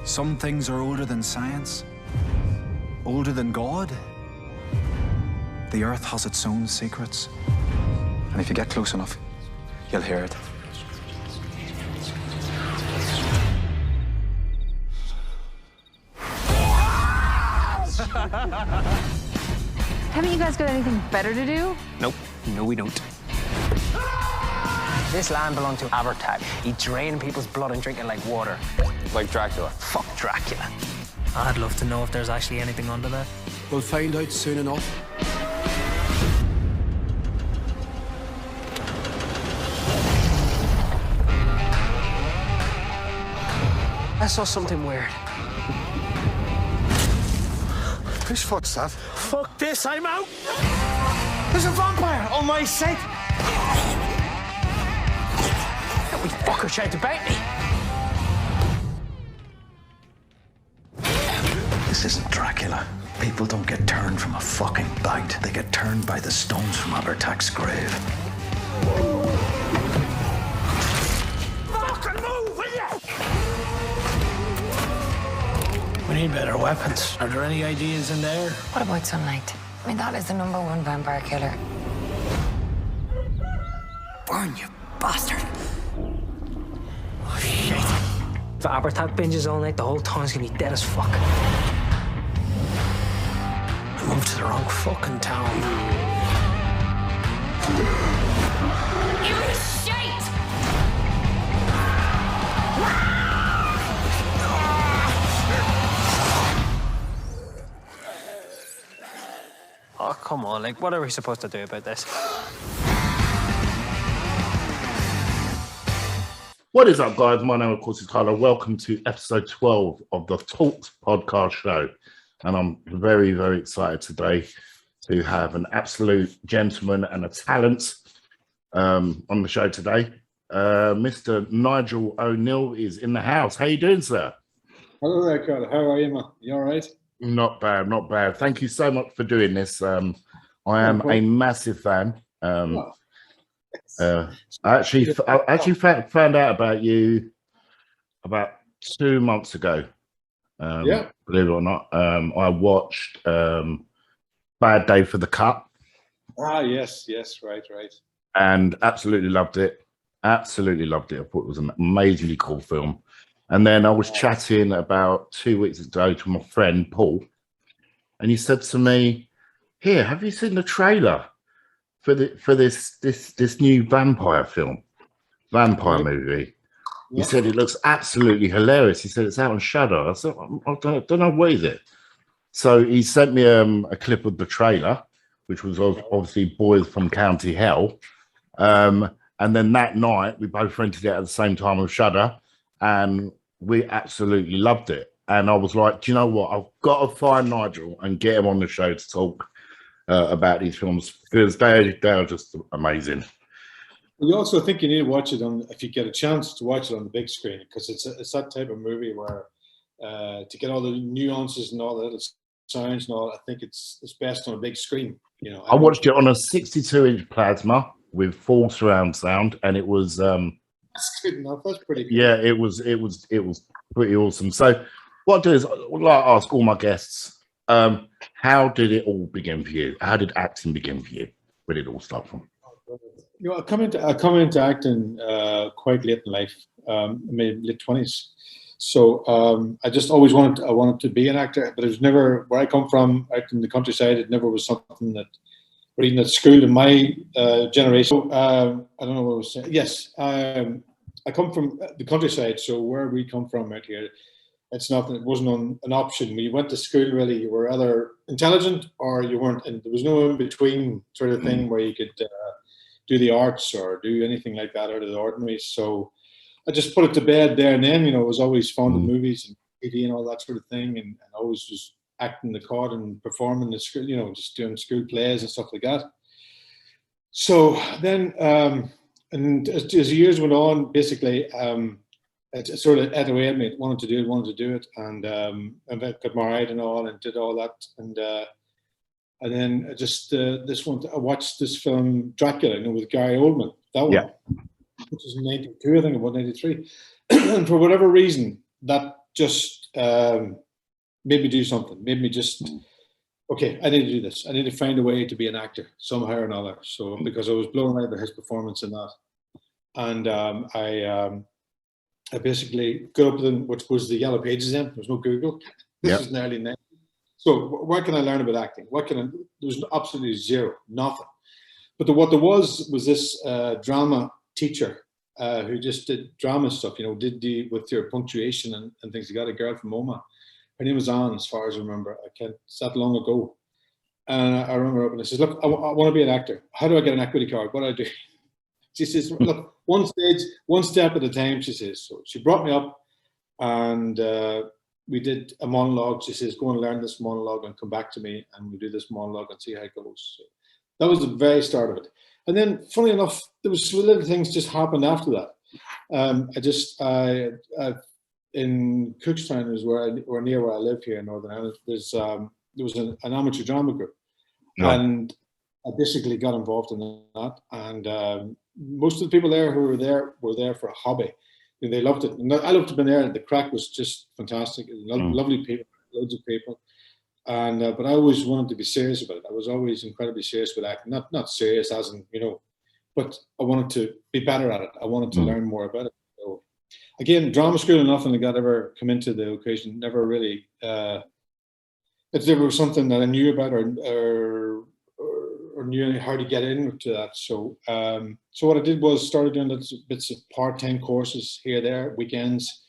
Some things are older than science, older than God. The earth has its own secrets. And if you get close enough, you'll hear it. Haven't you guys got anything better to do? Nope. No, we don't. This land belonged to Abertag. He drained people's blood and drink it like water. Like Dracula. Fuck Dracula. I'd love to know if there's actually anything under there. We'll find out soon enough. I saw something weird. Whose foot's that? Fuck this, I'm out! There's a vampire on my set! That wee fucker tried to bite me! This isn't Dracula. People don't get turned from a fucking bite. They get turned by the stones from Abertag's grave. Fucking move, will ya? We need better weapons. Are there any ideas in there? What about sunlight? I mean, that is the #1 vampire killer. Burn, you bastard! Oh, shit. If Abertag binges all night, the whole town's gonna be dead as fuck. I moved to the wrong fucking town. You're a shite! Oh, come on, like, what are we supposed to do about this? What is up, guys? My name, of course, is Carlo. Welcome to episode 12 of the Talks podcast show. And I'm very, very excited today to have an absolute gentleman and a talent on the show today. Mr. Nigel O'Neill is in the house. How you doing, sir? Hello there, Carl. How are you, man? You all right? Not bad, not bad. Thank you so much for doing this. I am a massive fan. I actually found out about you about 2 months ago. Believe it or not, I watched Bad Day for the Cup. Yes, right. And absolutely loved it. Absolutely loved it. I thought it was an amazingly cool film. And then I was chatting about 2 weeks ago to my friend Paul, and he said to me, "Here, have you seen the trailer for this new vampire movie?" He said it looks absolutely hilarious. He said it's out on Shudder. I said, I don't know, what is it? So he sent me a clip of the trailer, which was obviously Boys from County Hell. And then that night, we both rented it at the same time on Shudder, and we absolutely loved it. And I was like, do you know what? I've got to find Nigel and get him on the show to talk about these films, because they are just amazing. You also think you need to watch it if you get a chance to watch it on the big screen, because it's that type of movie where to get all the nuances and all the little sounds and all, I think it's best on a big screen. You know, I watched it on a 62-inch plasma with full surround sound, and it was that's good enough. That's pretty good. Yeah, it was pretty awesome. So what I do is I would like to ask all my guests, how did it all begin for you? How did acting begin for you? Where did it all start from? You know, I come into acting quite late in life, maybe late 20s. So I just always wanted to be an actor, but it was never, where I come from, out in the countryside, it never was something that, or even at school in my generation. I don't know what I was saying. Yes, I come from the countryside, so where we come from out here, it wasn't an option. When you went to school, really, you were either intelligent or you weren't, and there was no in-between sort of thing where you could do the arts or do anything like that out of the ordinary. So I just put it to bed there and then. You know, I was always fond of movies and TV and all that sort of thing, and always was acting the card and performing the school, you know, just doing school plays and stuff like that. So then, and as years went on, basically, it sort of ate away at me. Wanted to do it, and I got married and all, and did all that, and then I just I watched this film Dracula, you know, with Gary Oldman. That one, which was in '92, I think, about '93. And for whatever reason, that just made me do something. Made me just, okay, I need to do this. I need to find a way to be an actor somehow or another. So because I was blown away by his performance in that, and I basically got up then, which was the Yellow Pages then. There was no Google. This was in the early 90s. So what can I learn about acting? There was absolutely zero, nothing. But what there was this drama teacher who just did drama stuff, you know, with your punctuation and things. You got a girl from Oma. Her name was Anne, as far as I remember. It's that long ago. And I remember up and I says, look, I want to be an actor. How do I get an equity card? What do I do? She says, look, one step at a time, she says. So she brought me up and we did a monologue. She says, go and learn this monologue and come back to me and we'll do this monologue and see how it goes. So that was the very start of it. And then, funny enough, there was little things just happened after that. In Cookstown is or near where I live here in Northern Ireland. There was an amateur drama group, and I basically got involved in that. And most of the people there who were there for a hobby, and they loved it. And I loved to be there. The crack was just fantastic. Lovely people, loads of people. And but I always wanted to be serious about it. I was always incredibly serious with acting. Not serious as in, you know, but I wanted to be better at it. I wanted to learn more about it. So again, drama school and nothing like that ever come into the equation. Never really. If there was something that I knew about or knew how to get into that. So so what I did was started doing bits of part-time courses here, there, weekends.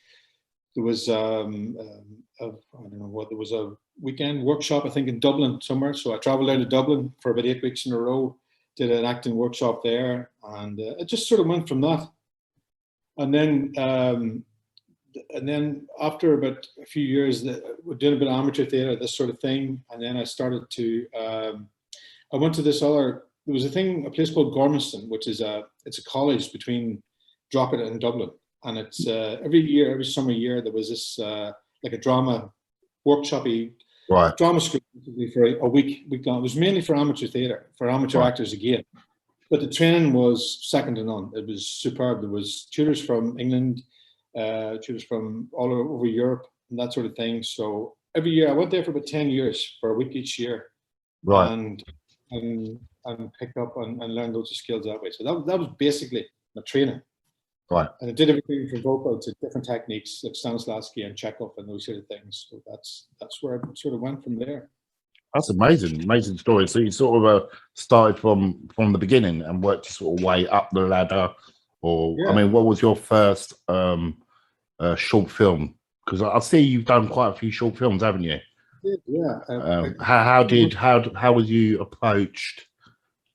There was I don't know what, there was a weekend workshop, I think, in Dublin somewhere. So I traveled down to Dublin for about 8 weeks in a row, did an acting workshop there, and it just sort of went from that. And then after about a few years, we're doing a bit of amateur theatre, this sort of thing. And then I started to, I went to there was a place called Gormanston, which is it's a college between Drogheda and Dublin. And it's every summer year, there was this like a drama workshop-y drama school for a week long. It was mainly for amateur theatre, for amateur actors again. But the training was second to none. It was superb. There was tutors from England, tutors from all over Europe, and that sort of thing. So every year, I went there for about 10 years, for a week each year, and picked up and learned loads of skills that way. So that was basically my training. Right. And I did everything from vocal to different techniques like Stanislavski and Chekhov and those sort of things. So that's where I sort of went from there. That's amazing story. So you sort of started from the beginning and worked your sort of way up the ladder, or I mean, what was your first short film? Because I see you've done quite a few short films, haven't you? Yeah. How was you approached?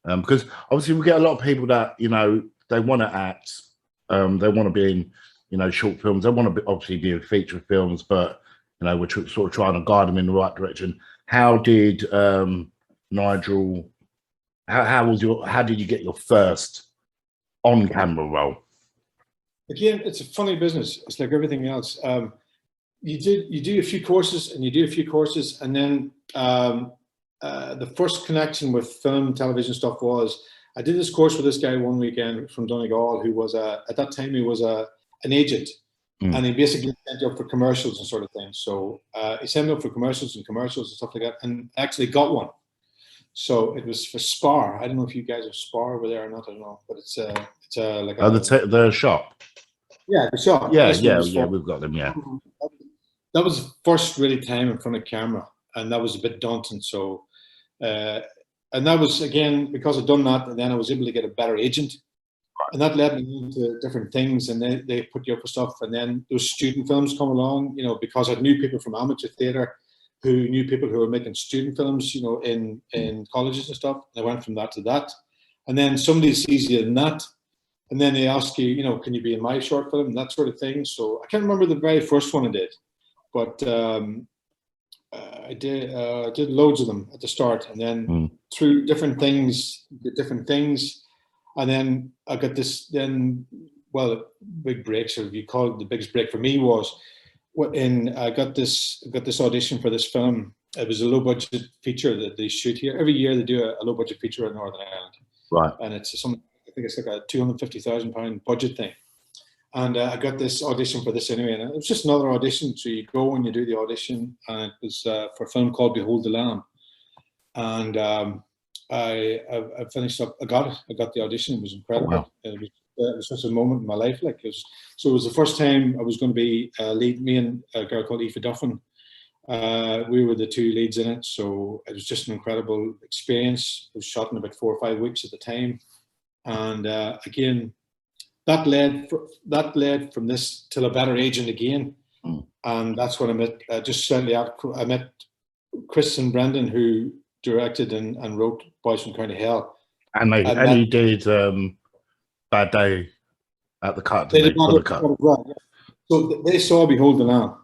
Because obviously we get a lot of people that, you know, they want to act, they want to be in, you know, short films. They want to obviously be in feature films, but you know, we're sort of trying to guide them in the right direction. How did Nigel? How did you get your first on-camera role? Again, it's a funny business. It's like everything else. You do a few courses, and then the first connection with film, television stuff was I did this course with this guy one weekend from Donegal, who was at that time he was an agent, and he basically sent you up for commercials and sort of thing. So he sent me up for commercials and stuff like that, and actually got one. So it was for Spar. I don't know if you guys have Spar over there or not. I don't know, but it's like the shop. Yeah, the shop. Yeah, we've got them. Yeah. That was the first really time in front of camera, and that was a bit daunting. So, and that was again because I'd done that, and then I was able to get a better agent, and that led me into different things. And they put you up for stuff, and then those student films come along. You know, because I knew people from amateur theatre who knew people who were making student films. You know, in colleges and stuff. And I went from that to that, and then somebody sees you in that. And then they ask you, you know, can you be in my short film and that sort of thing. So I can't remember the very first one I did, but I did loads of them at the start, and then through different things, and then I got this. Then, well, big breaks, or if you call it the biggest break for me, was when I got this audition for this film. It was a low budget feature that they shoot here every year. They do a low budget feature in Northern Ireland, right? And it's something. I think it's like a £250,000 budget thing, And I got this audition for this anyway, and it was just another audition. So you go and you do the audition, and it was for a film called Behold the Lamb. And I finished up. I got it. I got the audition. It was incredible. Wow. It was such a moment in my life. Like it was the first time I was going to be lead. Me and a girl called Aoife Duffin. We were the two leads in it. So it was just an incredible experience. It was shot in about 4 or 5 weeks at the time, and again. That led from this till A Better Agent again, and that's when I met just slightly after I met Chris and Brendan, who directed and wrote Boys from County Hell, and he did Bad Day at the Cut. They did the cut. Well. So they saw Behold the Lamb,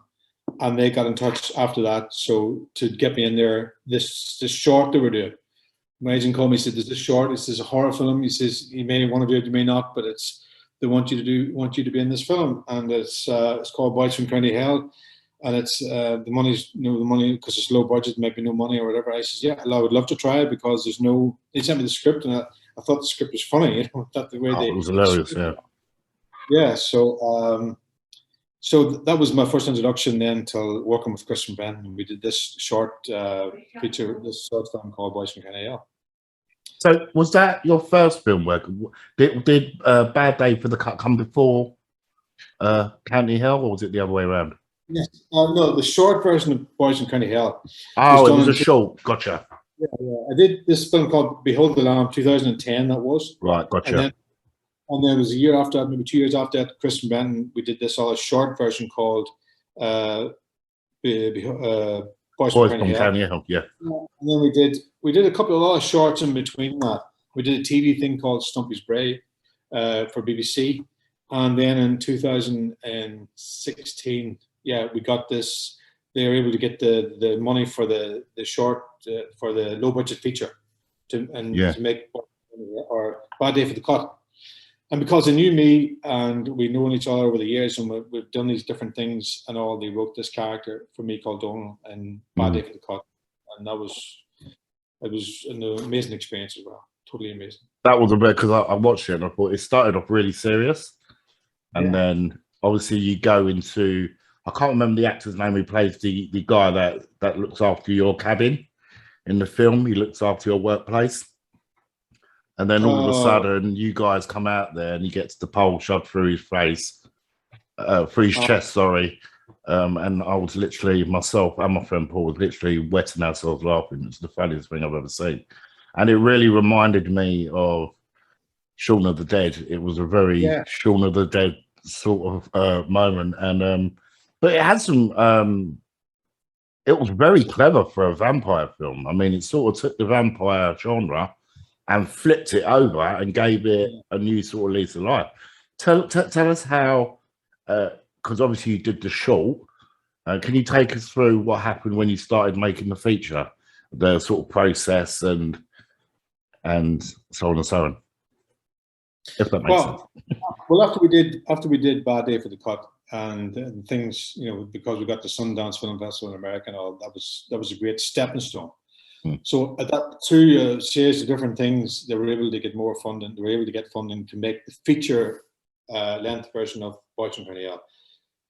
and they got in touch after that. So to get me in there, this short they were doing. My agent called me, he said, "There's this short. This is a horror film." He says, "You may want to do it, you may not, but they want you to be in this film, and it's called Boys from County Hell, and it's the money's the money because it's low budget, maybe no money or whatever." I says, "Yeah, I would love to try it because there's no." They sent me the script, and I thought the script was funny. You know, that the way it was hilarious, yeah. Yeah, so that was my first introduction then till working with Chris and Ben. We did this short feature, this short film called Boys from County Hell. So was that your first film work? Did Bad Day for the Cut come before County Hell, or was it the other way around? Yes. No, the short version of Boys in County Hell. Oh, it was a short. Gotcha. Yeah. I did this film called Behold the Lamb, 2010. That was right. Gotcha. And then it was a year after that, maybe 2 years after that, Chris and Ben, we did this other short version called Boys from County Hell. Yeah. And then we did a couple of other shorts in between that. We did a TV thing called Stumpy's Bray for BBC, and then in 2016, we got this. They were able to get the money for the short for the low budget feature to make or Bad Day for the Cut. And because they knew me and we'd known each other over the years and we've done these different things and all, they wrote this character for me called Donald in Bad Day for the Cut. And it was an amazing experience as well. Totally amazing. That was a bit, because I watched it and I thought it started off really serious. And then obviously you go into, I can't remember the actor's name who plays the guy that looks after your cabin in the film. He looks after your workplace. And then all of a sudden, you guys come out there and he gets the pole shoved through his face, through his chest, sorry. And I was literally, myself and my friend Paul was literally wetting ourselves laughing. It's the funniest thing I've ever seen. And it really reminded me of Shaun of the Dead. It was a very Shaun of the Dead sort of moment. And but it had some, it was very clever for a vampire film. I mean, it sort of took the vampire genre and flipped it over and gave it a new sort of lease of life. Tell us how, because obviously you did the short. Can you take us through what happened when you started making the feature, the sort of process and so on and so on, if that makes sense? Well, after we did Bad Day for the Cut and things, you know, because we got the Sundance Film Festival in America and all, that was a great stepping stone. So at that through a series of different things, they were able to get more funding. They were able to get funding to make the feature length version of Boys from County Hell.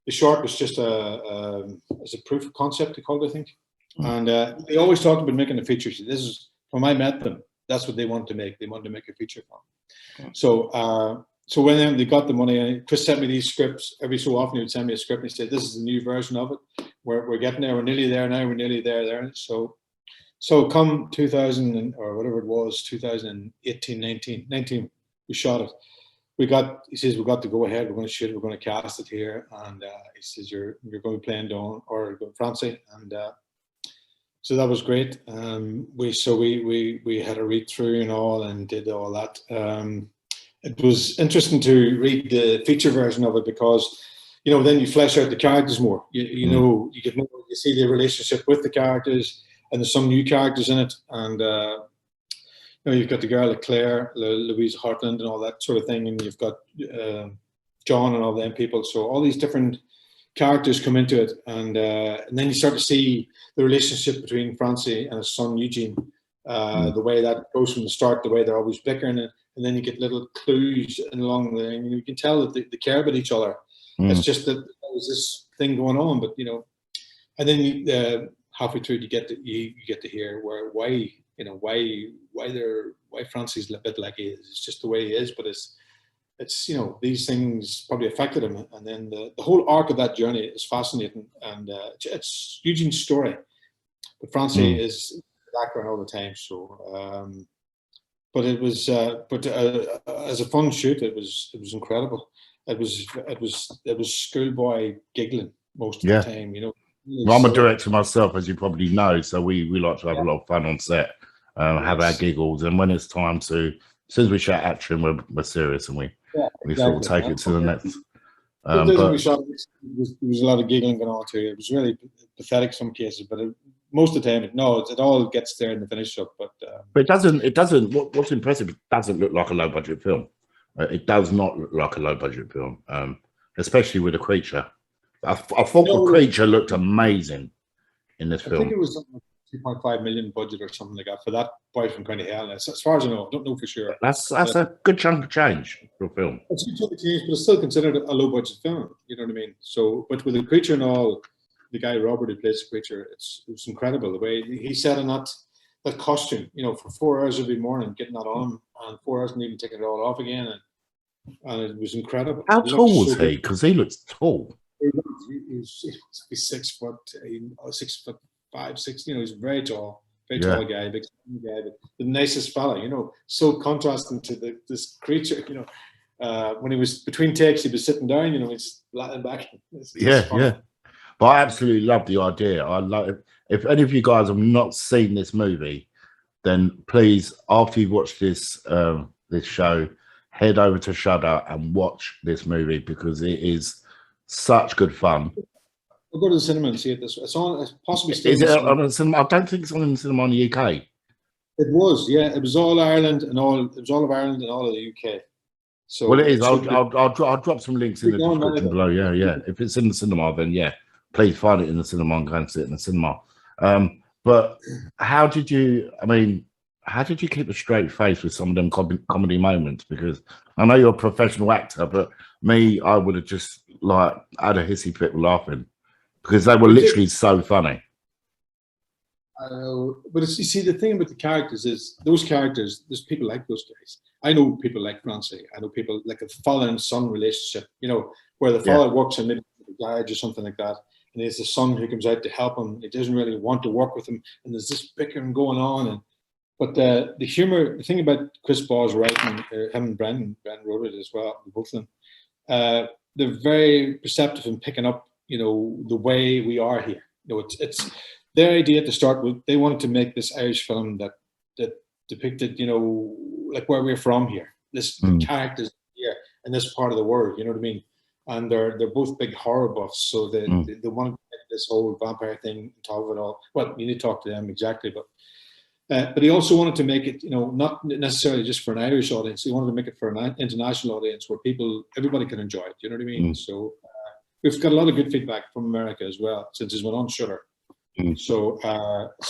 The short was just as a proof of concept, they called it, I think. And they always talked about making a feature. This is from I met them. That's what they wanted to make. They wanted to make a feature film. So when they got the money, Chris sent me these scripts every so often. He would send me a script and he said, "This is the new version of it. We're getting there. We're nearly there now. We're nearly there." So come 2000 or whatever it was, 2018, 19, we shot it. He says, we got to go ahead. We're going to shoot it. We're going to cast it here. And he says, you're going to be playing Dawn or Francie. And so that was great. We had a read through and all and did all that. It was interesting to read the feature version of it because, you know, then you flesh out the characters more. You know, you get more, you see the relationship with the characters. And there's some new characters in it, and you know, you've got the girl like Claire, Louise Hartland, and all that sort of thing, and you've got John and all them people. So all these different characters come into it, and then you start to see the relationship between Francie and his son Eugene, the way that goes from the start, the way they're always bickering, and and then you get little clues along the line. You can tell that they care about each other. It's just that there's this thing going on, but and then halfway through you get to hear why Francie's a bit like he is. It's just the way he is, but it's these things probably affected him, and then the whole arc of that journey is fascinating, and it's Eugene's story, but Francie is the background all the time. So, but it was, as a fun shoot, it was incredible. It was schoolboy giggling most of the time. Well, I'm a director myself, as you probably know, so we like to have a lot of fun on set, have our giggles, and when it's time to, as soon as we shout action, we're serious, and we sort of take it to the next. But there was a lot of giggling going on too. It was really pathetic some cases, but most of the time, it all gets there in the finish up. But it doesn't. What's impressive? It doesn't look like a low budget film. It does not look like a low budget film, especially with a creature. I thought the creature looked amazing in this film. I think it was 2.5 million budget or something like that for that boy from County Hell. As far as I know, I don't know for sure. That's a good chunk of change for a film. It's a good chunk of change, but it's still considered a low budget film. You know what I mean? So, but with the creature and all, the guy Robert who plays the creature, it was incredible the way he said in that costume. For 4 hours every morning, getting that on, and 4 hours and even taking it all off again, and it was incredible. How tall was he? Because he looks tall. He was 6 foot, 6'5", 6". He's very tall tall guy, big guy, but the nicest fella. So contrasting to this creature. When he was between takes, he was sitting down. He's lying back. Yeah. But I absolutely love the idea. I love. If any of you guys have not seen this movie, then please, after you've watched this show, head over to Shudder and watch this movie because it is such good fun. We'll go to the cinema and see it. It's on. It's possibly still. Is it on the cinema? I don't think it's on in the cinema in the UK. It was, yeah. It was all Ireland and all. It was all of Ireland and all of the UK. So well, it is. I'll drop some links in the description below. Yeah. If it's in the cinema, then please find it in the cinema and go and see it in the cinema. But how did you? How did you keep a straight face with some of them comedy moments? Because I know you're a professional actor, but me, I would have just had a hissy fit laughing because they were literally so funny. But you see, the thing about the characters is those characters. There's people like those guys. I know people like Francie. I know people like a father and son relationship. Where the father works in maybe a garage or something like that, and there's the son who comes out to help him. He doesn't really want to work with him, and there's this bickering going on. But the humor, the thing about Chris Ball's writing, him and Brendan wrote it as well, both of them. They're very perceptive in picking up, the way we are here. It's their idea to start with. They wanted to make this Irish film that depicted, like where we're from here. The characters here in this part of the world. You know what I mean? And they're both big horror buffs, so they want to make this whole vampire thing on top of it all. Well, you need to talk to them exactly, but he also wanted to make it, not necessarily just for an Irish audience. He wanted to make it for an international audience where everybody can enjoy it. You know what I mean? So we've got a lot of good feedback from America as well since it went on Shudder. So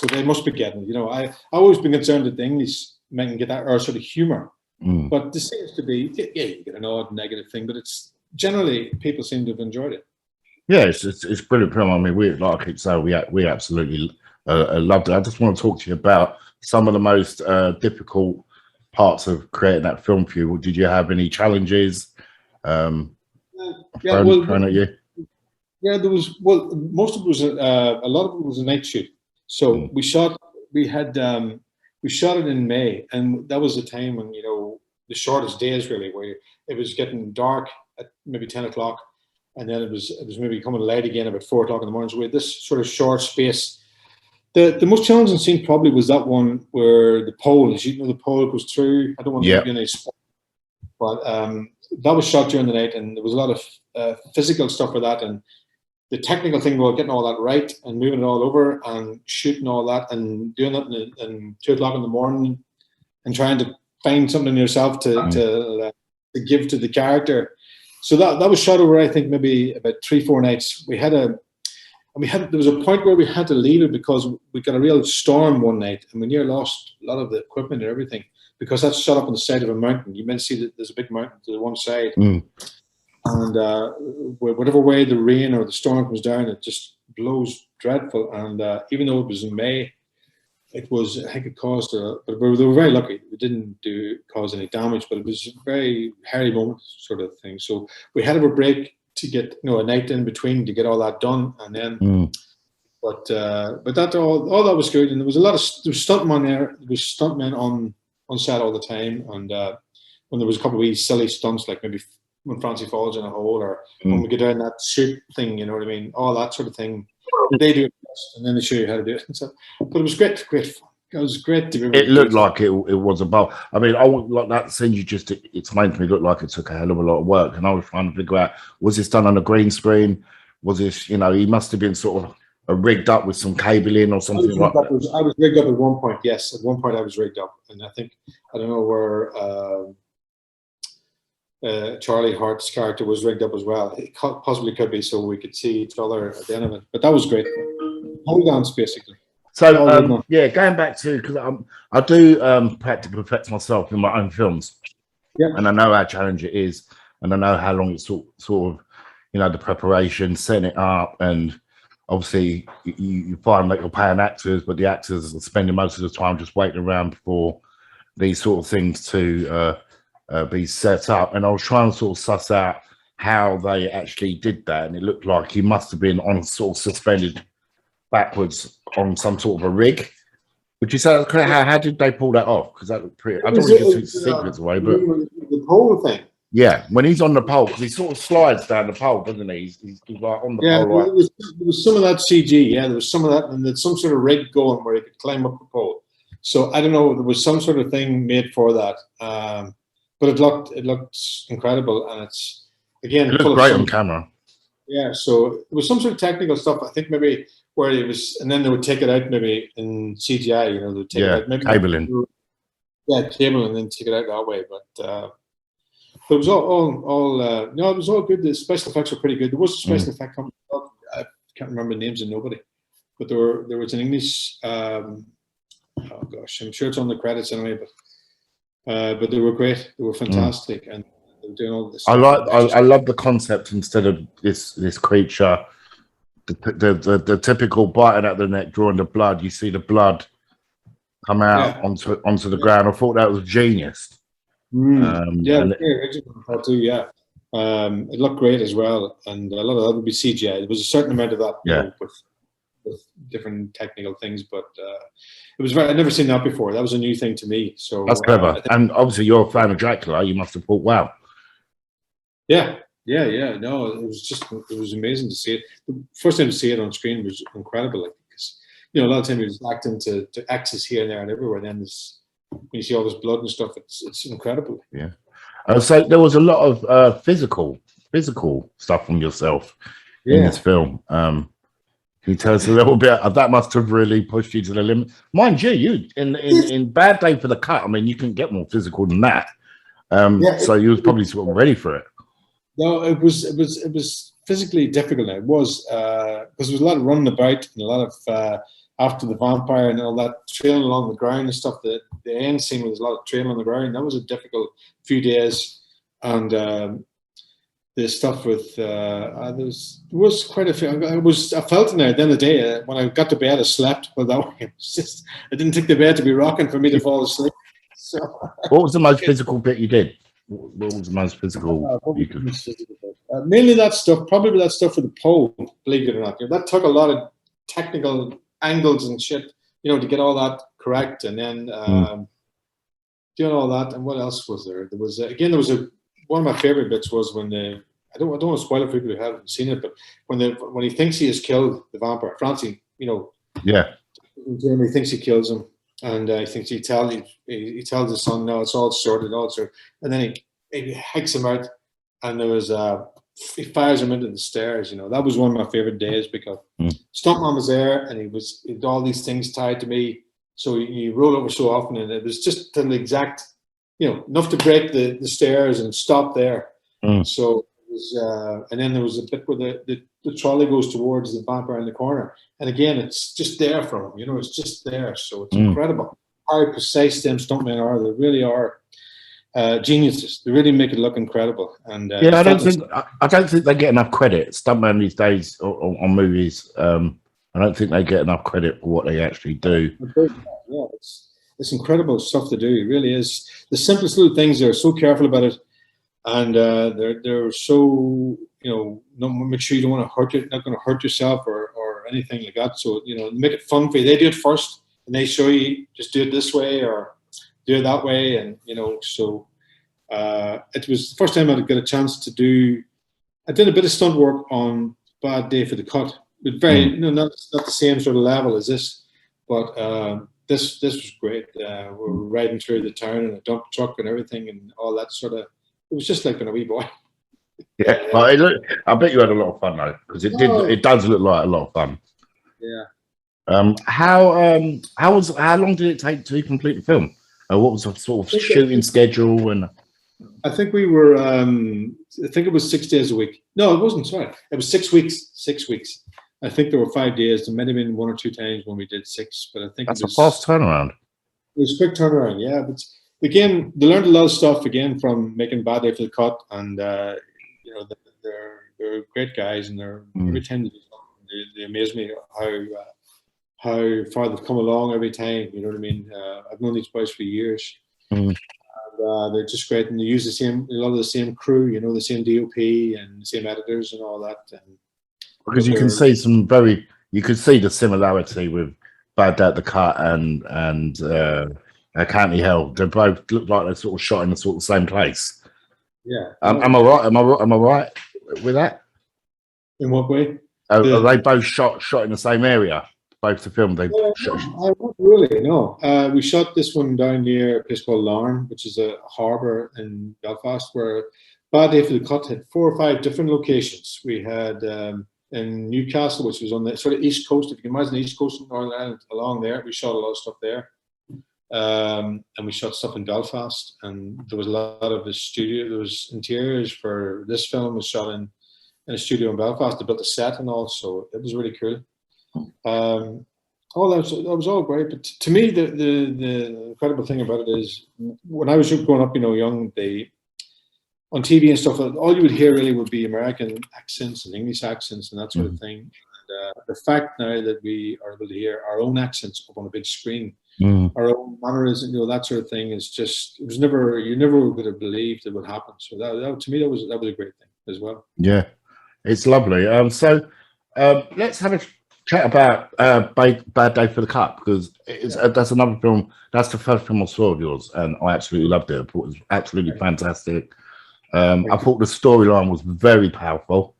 they must be getting it. I've always been concerned that the English men get that sort of humor, but this seems to be you get an odd negative thing, but it's generally people seem to have enjoyed it. Yeah, it's brilliant film. We like I keep saying, we absolutely loved it. I just want to talk to you about some of the most difficult parts of creating that film for you. Did you have any challenges thrown at you? Yeah, there was. Well, most of it was a lot of it was a night shoot. So we shot it in May, and that was a time when the shortest days really, where it was getting dark at maybe 10 o'clock, and then it was maybe coming light again about 4 o'clock in the morning. So we had this sort of short space. The most challenging scene probably was that one where the pole, the pole goes through. I don't want to give you any spoilers, but that was shot during the night, and there was a lot of physical stuff for that, and the technical thing about getting all that right and moving it all over and shooting all that and doing it in 2 o'clock in the morning and trying to find something in yourself to give to the character. So that was shot over, I think, maybe about 3-4 nights. There was a point where we had to leave it because we got a real storm one night and we near lost a lot of the equipment and everything. because that's shot up on the side of a mountain. You may see that there's a big mountain to the one side, and whatever way the rain or the storm comes down, it just blows dreadful. And even though it was in May, it was, I think it caused but they were very lucky. It didn't cause any damage, but it was a very hairy moment sort of thing. So we had a break to get, a night in between to get all that done, and then, but that all that was good. And there was there was stuntmen there. There was stuntmen on set all the time, and when there was a couple of wee silly stunts, like maybe when Francie falls in a hole, or when we get down that chute thing, you know what I mean? All that sort of thing. They do it best, and then they show you how to do it. So, but it was great fun. It was great to be. It looked like it was about. I mean, I want like that scene you just explained to me looked like it took a hell of a lot of work, and I was trying to figure out, was this done on a green screen? Was this, he must have been sort of rigged up with some cabling or something like that. I was rigged up at one point. Yes, at one point I was rigged up, and I don't know where Charlie Hart's character was rigged up as well. It possibly could be so we could see each other at the end of it. But that was great. Hold on, basically. So yeah, going back to, because I do practically perfect myself in my own films, and I know how challenging it is, and I know how long it's sort of the preparation, setting it up, and obviously you find that you're paying actors, but the actors are spending most of the time just waiting around for these sort of things to be set up. And I was trying to sort of suss out how they actually did that, and it looked like he must have been on sort of suspended backwards on some sort of a rig. Would you say that's correct? How did they pull that off? Because that looked pretty. I don't want to give secrets away, but the pole thing. Yeah, when he's on the pole, because he sort of slides down the pole, doesn't he? He's like on the pole. Yeah, there was some of that CG. Yeah, there was some of that, and there's some sort of rig going where he could climb up the pole. So I don't know. There was some sort of thing made for that, but it looked incredible, and it's again. It looked great on camera. Yeah, so it was some sort of technical stuff. I think maybe where it was, and then they would take it out maybe in CGI. They would take it out, maybe cabling. Yeah, cable, and then take it out that way. But it was all it was all good. The special effects were pretty good. There was a special effect company. I can't remember the names of nobody, but there was an English. Oh gosh, I'm sure it's on the credits anyway. But they were great. They were fantastic, and they were doing all this. I love the concept instead of this creature, the typical biting at the neck, drawing the blood. You see the blood come out onto the ground. I thought that was genius. It looked great as well, and a lot of that would be CGI. There was a certain amount of that, with different technical things, but it was I'd never seen that before. That was a new thing to me. So that's clever. And obviously, you're a fan of Dracula. You must have thought, wow. Yeah. No, it was amazing to see it. The first time to see it on screen was incredible. Because a lot of time he was acting to axes here and there and everywhere. And then when you see all this blood and stuff, it's incredible. Yeah. So there was a lot of physical stuff from yourself in this film. Can you tell us a little bit? That must have really pushed you to the limit. Mind you, in Bad Day for the Cut, I mean, you couldn't get more physical than that. So you was probably sort of ready for it. No, it was physically difficult. It was because there was a lot of running about and a lot of after the vampire and all that trailing along the ground and stuff. The end scene was a lot of trailing on the ground. That was a difficult few days, and the stuff with there was quite a few. I felt it now at the end of the day when I got to bed. I slept, but that way it was just I didn't take the bed to be rocking for me to fall asleep. So what was the most physical bit you did? What was the most physical you could? Mainly that stuff. Probably that stuff with the pole. Believe it or not, that took a lot of technical angles and shit, to get all that correct, and then doing all that. And what else was there? There was one of my favorite bits was when I don't want to spoil it for people who haven't seen it, but when he thinks he has killed the vampire, Francie, Jamie thinks he kills him, and he thinks he tells his son, no, it's all sorted, and then he hikes him out, and there was he fires him into the stairs. That was one of my favorite days because Stuntman was there, and he had all these things tied to me, so he rolled over so often, and it was just an exact, enough to break the stairs and stop there. So it was, and then there was a bit where the trolley goes towards the vampire in the corner, and again, it's just there for him. It's just there, so it's incredible. how precise them stuntmen are. They really are geniuses. They really make it look incredible. And Yeah, I don't think they get enough credit. Stuntmen these days on movies, I don't think they get enough credit for what they actually do. Yeah, it's incredible stuff to do. It really is. The simplest little things, they're so careful about it, and they're so, make sure you don't want to hurt you, not going to hurt yourself or anything like that. So make it fun for you. They do it first, and they show you just do it this way or do it that way, and so it was the first time I got a chance to do. I did a bit of stunt work on Bad Day for the Cut, but very not the same sort of level as this, but. This was great. We were riding through the town in a dump truck and everything, and all that sort of. It was just like being a wee boy. Yeah, but I bet you had a lot of fun though, because it does look like a lot of fun. Yeah. How long did it take to complete the film? What was the sort of shooting schedule? And I think we were. I think it was 6 days a week. No, it wasn't. Sorry, it was 6 weeks. 6 weeks. I think there were 5 days. There might have been 1 or 2 times when we did 6, but I think that's it was a fast turnaround. It was a quick turnaround, yeah. But again, they learned a lot of stuff again from making Bad Day for the Cut, and they're great guys, and they're every time they amaze me how far they've come along every time. You know what I mean? I've known these boys for years. And, they're just great, and they use a lot of the same crew, the same DOP and the same editors and all that. And because you can see you could see the similarity with Bad Day at the Cut and County Hell. They both look like they're sort of shot in the sort of same place. Yeah. Am I right? Am I right with that? In what way? Are they both shot in the same area? Both the film they shot. Not really, no. We shot this one down near a place called Larne, which is a harbour in Belfast, where Bad Day for the Cut had 4 or 5 different locations. We had in Newcastle, which was on the sort of east coast. If you can imagine the east coast of Northern Ireland, along there, we shot a lot of stuff there. And we shot stuff in Belfast, and there was a lot of the studio. There was interiors for this film was shot in a studio in Belfast. They built a set and all, so it was really cool. All that was all great. But to me, the incredible thing about it is when I was growing up, young, on TV and stuff, all you would hear really would be American accents and English accents and that sort of thing. And the fact now that we are able to hear our own accents up on a big screen, our own mannerisms, that sort of thing is just, you never would have believed it would happen. So that to me, that was a great thing as well. Yeah, it's lovely. So let's have a chat about Bad Day for the Cut, because that's another film. That's the first film I saw of yours, and I absolutely loved it. I thought it was absolutely fantastic. I thought the storyline was very powerful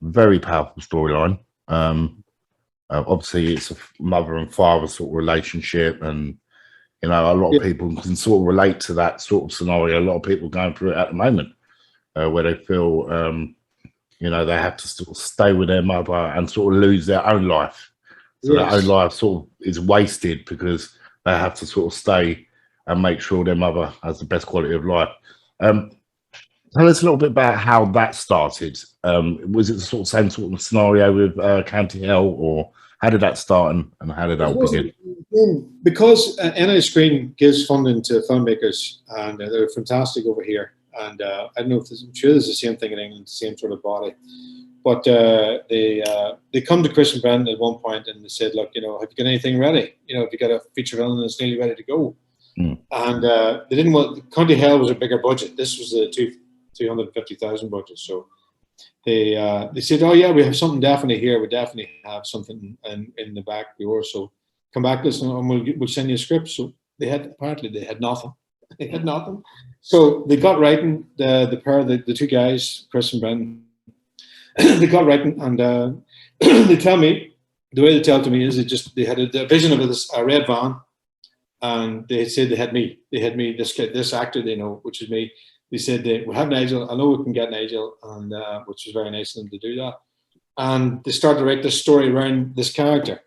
storyline. Obviously, it's a mother and father sort of relationship, and a lot of people can sort of relate to that sort of scenario. A lot of people going through it at the moment, where they feel, they have to sort of stay with their mother and sort of lose their own life. So their own life sort of is wasted because they have to sort of stay and make sure their mother has the best quality of life. Tell us a little bit about how that started. Was it the same sort of scenario with County Hell, or how did that start and how did that all begin? Because NI Screen gives funding to filmmakers, and they're fantastic over here. And I don't know if I'm sure there's the same thing in England, the same sort of body. But they come to Chris and Brendan at one point and they said, look, have you got anything ready? Have you got a feature film that's nearly ready to go? And they didn't want, County Hell was a bigger budget. This was the 250,000 budget. So they said, oh yeah, we have something definitely here. We definitely have something in the back door. So come back to us and we'll send you a script. So apparently they had nothing. They had nothing. So they got writing, the pair, the 2 guys, Chris and Brendan, they got writing, and they tell me, the way they tell to me is they had a vision of a red van, and they said they had me, this actor they know, which is me. They said we'll have Nigel. I know we can get Nigel, and which was very nice of them to do that. And they started to write this story around this character,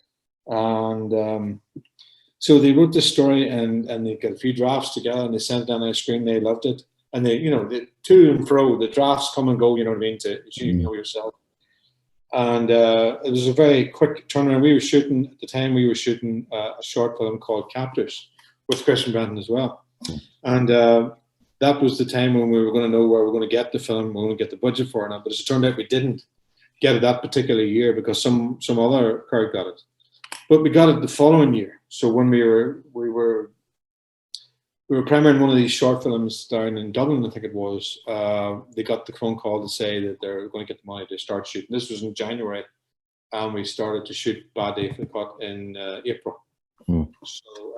and so they wrote this story, and they got a few drafts together, and they sent it down on a screen. They loved it, and they to and fro, the drafts come and go. You know what I mean? To you know yourself. And it was a very quick turnaround. We were shooting at the time. We were shooting a short film called Captors, with Christian Branton as well. And that was the time when we were going to know where we were going to get the film, we were going to get the budget for it. But as it turned out, we didn't get it that particular year because some other crowd got it. But we got it the following year. So when we were premiering one of these short films down in Dublin, I think it was, they got the phone call to say that they're going to get the money to start shooting. This was in January, and we started to shoot Bad Day for the Cut in April. So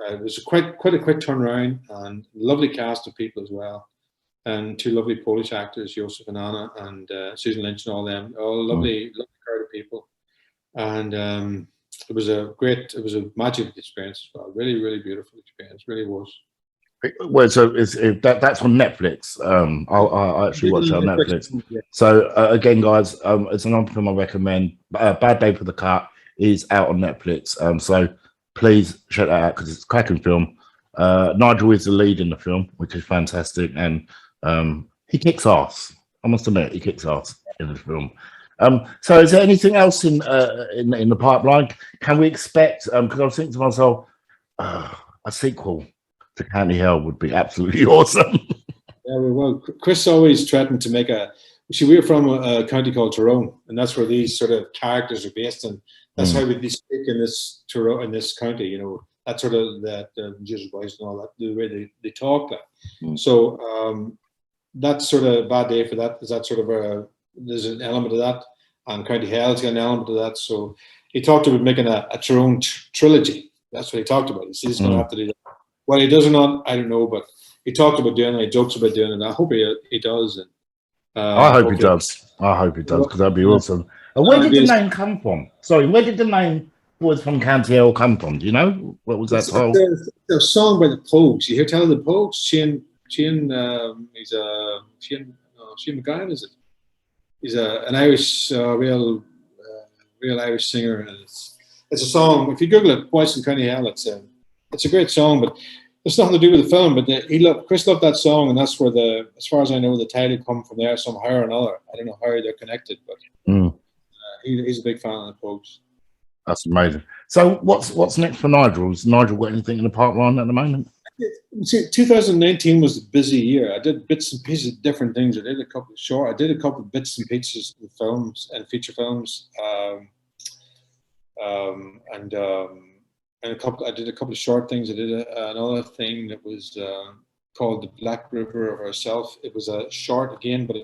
it was quite a quick turnaround, and lovely cast of people as well, and two lovely Polish actors, Joseph and Anna, and Susan Lynch and all them, all lovely crowd of people, and it was a magical experience as well. Really, really beautiful experience. Really was. Well, so that's on Netflix. I actually watched it on Netflix. So again, guys, it's an film I recommend. Bad Day for the Cut is out on Netflix. So please check that out because it's a cracking film. Nigel is the lead in the film, which is fantastic, and he kicks ass. I must admit, he kicks ass in the film. So is there anything else in the pipeline? Can we expect? Because I was thinking to myself, a sequel to County Hell would be absolutely awesome. Yeah, well, Chris always threatened to make a. See, we're from a county called Tyrone, and that's where these sort of characters are based in. That's how we speak in this Tyrone, in this county. You know, that sort of that Jewish voice and all that, the way they talk. So that's sort of Bad Day for that. Is that sort of there's an element of that, and County Hell's got an element of that. So he talked about making a Tyrone trilogy. That's what he talked about. He's going to have to do that. Well, he does or not, I don't know, but he talked about doing it. He jokes about doing it. I hope he does. And, I hope he does. I hope he does because that'd be awesome. Where did the name come from? Sorry, where did the name Boys from County Hell come from? Do you know what was that song? A song by the Pogues. You hear tell of the Pogues? Shane McGowan, is it? He's an Irish, real Irish singer, and it's a song. If you Google it, Boys from County Hell, it's a great song, but it's nothing to do with the film. But Chris loved that song, and that's where as far as I know, the title come from there somehow or another. I don't know how they're connected, but he's a big fan of the Pogues. That's amazing. So what's next for Nigel? Has Nigel got anything in the pipeline at the moment? See, 2019 was a busy year. I did bits and pieces of different things. I did a couple of bits and pieces of films and feature films, and I did a couple of short things. I did another thing that was called The Black River of Ourself. It was a short again, but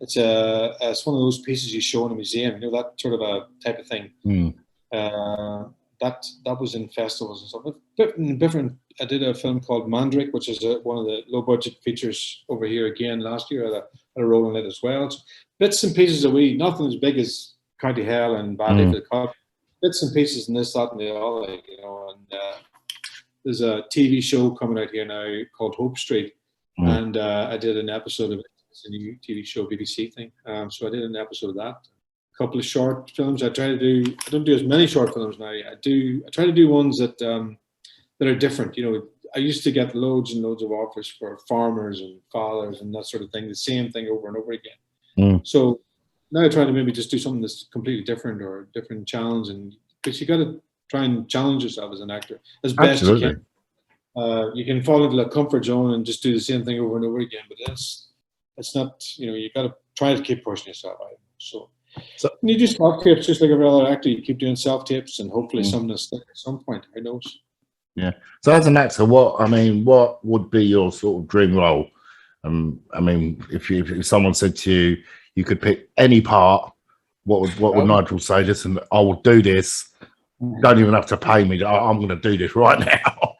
it's one of those pieces you show in a museum. You know, that sort of a type of thing. That was in festivals and stuff. Different. I did a film called Mandrake, which is one of the low budget features over here again last year. I had a role in it as well. So bits and pieces nothing as big as County Hell and Bad Day for the Cut. Bits and pieces in this, that, and the other, you know. And there's a TV show coming out here now called Hope Street, and I did an episode of it. It's a new TV show, BBC thing. So I did an episode of that. A couple of short films. I don't do as many short films now. I try to do ones that are different. You know, I used to get loads and loads of offers for farmers and fathers and that sort of thing, the same thing over and over again. So now I try to maybe just do something that's completely different or a different challenge, and because you got to try and challenge yourself as an actor as best you can. You can fall into a comfort zone and just do the same thing over and over again, but it's not. You know, you got to try to keep pushing yourself out. So you do self tapes just like every other actor. You keep doing self tapes, and hopefully something will stick at some point. Who knows? Yeah. So as an actor, what would be your sort of dream role? I mean, if someone said to you, you could pick any part, what would Nigel say? Listen, I will do this. Don't even have to pay me. I'm going to do this right now.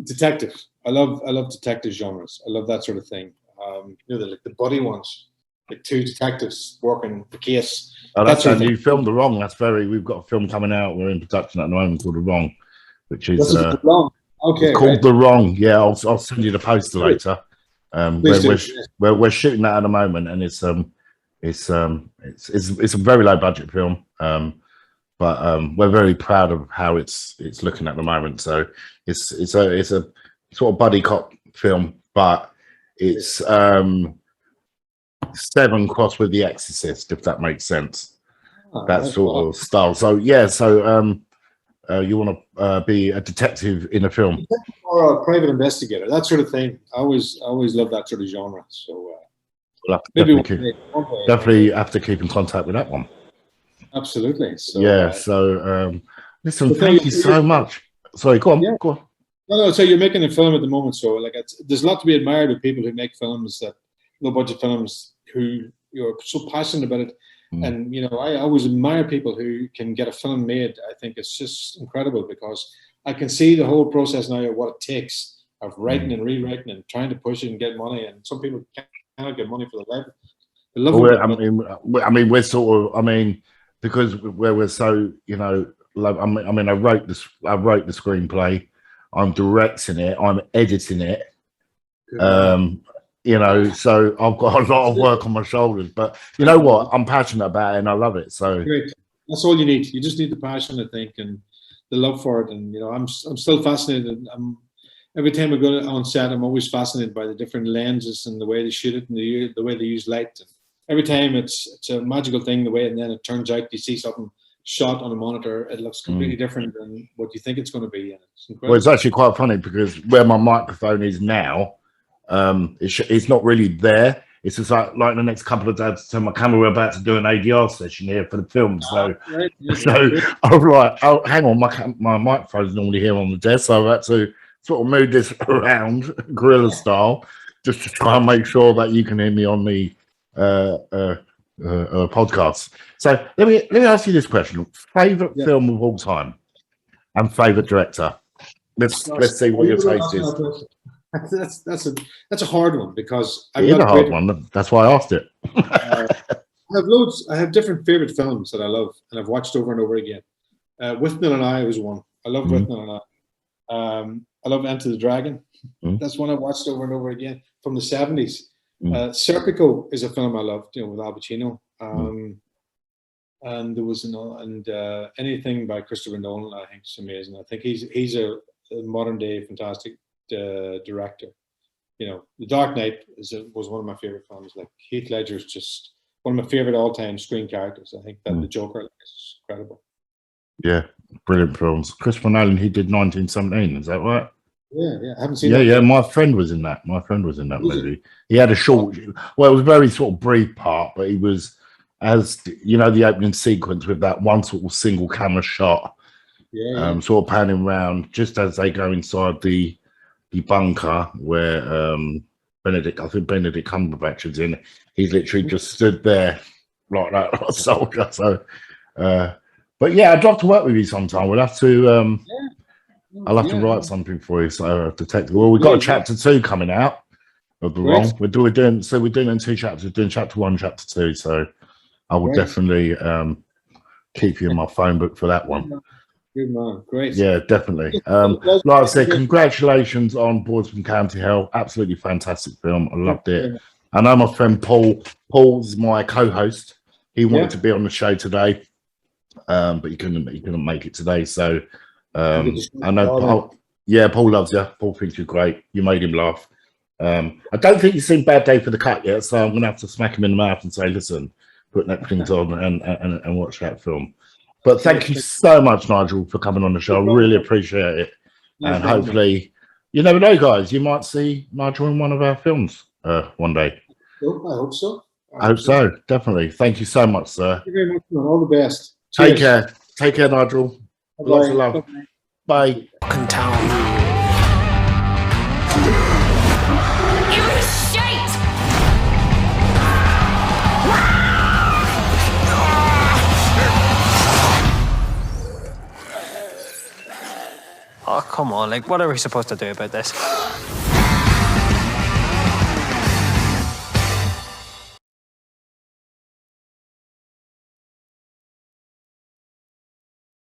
Detective. I love detective genres. I love that sort of thing. You know, like the buddy ones, like two detectives working the case. Oh, you filmed The Wrong. We've got a film coming out. We're in production at the moment called The Wrong, which is The Wrong. Okay, it's called The Wrong. Yeah, I'll send you the poster later. We're shooting that at the moment, and it's a very low budget film, but we're very proud of how it's looking at the moment. So it's a sort of buddy cop film, but it's 7 crossed with The Exorcist, if that makes sense. That sort of style. So yeah, you want to be a detective in a film. Or a private investigator, that sort of thing. I always love that sort of genre. So We'll maybe definitely have to keep in contact with that one. Absolutely. So, yeah. Listen, thank you so much. Sorry, go on. Yeah. Go on. No. So you're making a film at the moment. So like, there's a lot to be admired with people who make films, that low budget films, who you're so passionate about it. And I always admire people who can get a film made. I think it's just incredible, because I can see the whole process now of what it takes of writing and rewriting and trying to push it and get money. And some people cannot get money for the life. We're sort of. Because we're so, like, I wrote the screenplay. I'm directing it. I'm editing it. So I've got a lot of work on my shoulders. But you know what? I'm passionate about it and I love it. So great. That's all you need. You just need the passion, I think, and the love for it. And I'm still fascinated. Every time I go on set, I'm always fascinated by the different lenses and the way they shoot it and the way they use light. And every time it's a magical thing, the way, and then it turns out you see something shot on a monitor, it looks completely different than what you think it's going to be. And it's incredible. Well, it's actually quite funny, because where my microphone is now, it's not really there. It's just like the next couple of days, so my camera, we're about to do an ADR session here for the film. So, I'm like, oh, hang on, my microphone's normally here on the desk, so I've had to sort of move this around, guerrilla style, just to try and make sure that you can hear me on the podcast. So let me ask you this question: favorite film of all time, and favorite director. Let's see what your taste is. That's a hard one, because it is a hard one. That's why I asked it. I have loads. I have different favorite films that I love and I've watched over and over again. Withnail and I was one. I love Withnail and I. I love Enter the Dragon. That's one I watched over and over again from the 70s. Serpico is a film I loved, with Al Pacino. And there was anything by Christopher Nolan, I think, is amazing. I think he's a modern day fantastic director. The Dark Knight was one of my favorite films. Like, Heath Ledger is just one of my favorite all-time screen characters. I think that the Joker is incredible. Yeah, brilliant films. Christopher Nolan, he did 1917. Is that right? Yeah. I haven't seen. Yeah. My friend was in that. Movie. He had a short. Well, it was a very sort of brief part, but he was, as the opening sequence with that one sort of single camera shot. Sort of panning around just as they go inside the bunker where Benedict Cumberbatch is in. He's literally just stood there like that, like a soldier. So, but yeah, I'd love to work with you sometime. We'll have to. I'll have to write something for you. So, detective. Well, we've got a chapter 2 coming out of The Wrong. We're doing in 2 chapters. We're doing chapter 1, chapter 2. So, I will definitely keep you in my phone book for that one. Good man, great. Yeah, definitely. Like I said, congratulations on Boys from County Hell. Absolutely fantastic film. I loved it. I know my friend Paul's my co-host. He wanted to be on the show today, but he couldn't make it today. So I know Paul. Yeah, Paul loves you. Paul thinks you're great. You made him laugh. I don't think you've seen Bad Day for the Cut yet, so I'm gonna have to smack him in the mouth and say, listen, put Netflix on and watch that film. But thank you so much, Nigel, for coming on the show. I really appreciate it. And hopefully, you never know, guys, you might see Nigel in one of our films one day. I hope so. I hope so, definitely. Thank you so much, sir. Thank you very much, man. All the best. Take care. Take care, Nigel. Lots of love. Bye. Fucking town. Oh, come on, like, what are we supposed to do about this?